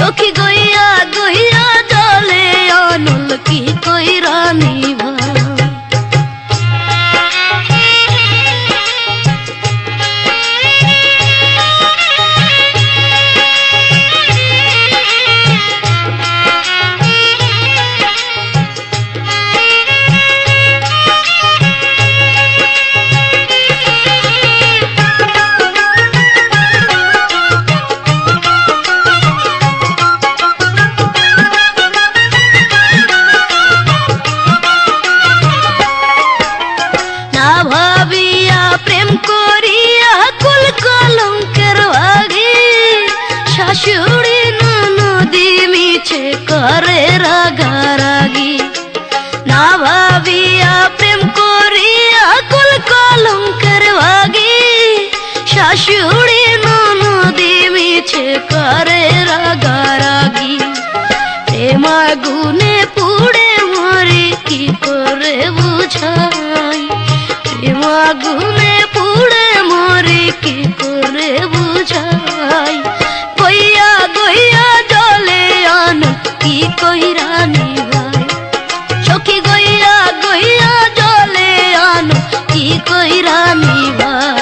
সখী গইয়া গইয়া জলে অনল কি কইরা নিভা। শাশুড়ি ননদি মিছে করে রাগারাগি, না ভাবিয়া প্রেম করিয়া কুল কলঙ্কের ভাগি। শাশুড়ি ননদি মিছে করে রাগারাগি, প্রেম আগুনে পুড়ে মরে কি করে বুঝাই। প্রেম আগুনে পুড়ে মরে কি করে বুঝাই। গইয়া গইয়া জলে অনল কি কইরা নিভাই। সখী গইয়া গইয়া জলে অনল কি কইরা নিভাই।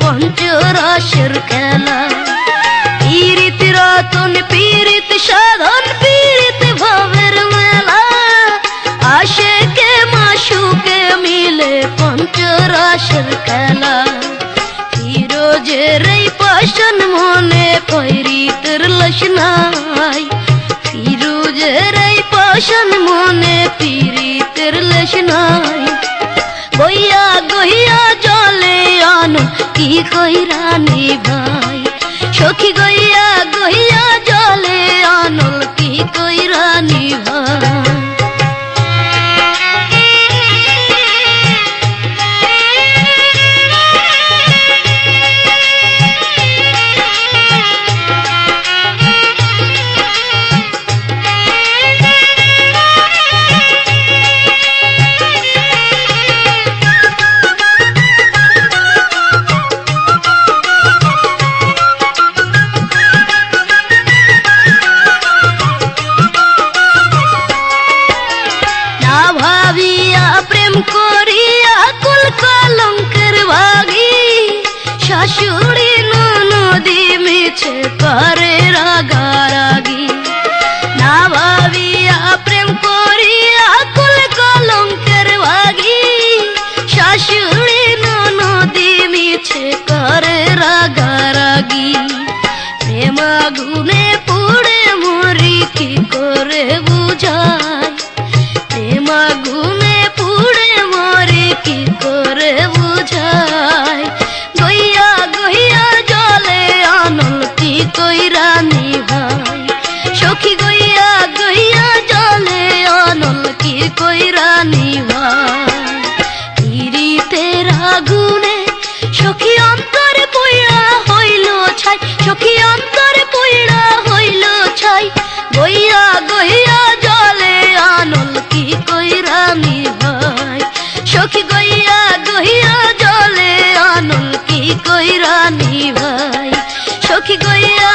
পঞ্চরসের খেলা পীড়িত রতন পীড়িত সাধন পীড়িত ভবের মেলা। আশেকে মাশুকে মিলে পঞ্চরসের খেলা। ফিরোজের এই পাষাণ মনে পীড়িতের লাশ নাই। ফিরোজের এই পাষাণ মনে পীড়িতের লাশ নাই। গইয়া গইয়া জলে অনল কি কইরা নিভাই। সখী গইয়া গইয়া জলে অনল কি কইরা নিভাই। শাশুড়ি ননদি মিছে করে রাগারাগি, না ভাবিয়া প্রেম করিয়া কুল কলঙ্কের ভাগি। শাশুড়ি ননদি মিছে করে রাগারাগি, প্রেম আগুনে পুড়ে মরি কি করে বুঝাই। প্রেম আগুনে পুড়ে মরি কি করে বুঝাই। গইয়া গইয়া জলে অনল কি কইরা নিভাই। সখী গইয়া গইয়া জলে অনল কি কইরা নিভাই। পীড়িতের আগুনে সখী অন্তরে পইড়া হইল ছাই। সখী অন্তরে পইড়া হইল ছাই। গইয়া গইয়া জলে অনল কি কইরা নিভাই। সখী গইয়া গইয়া জলে অনল কি কইরা নিভাই। সখী গইয়া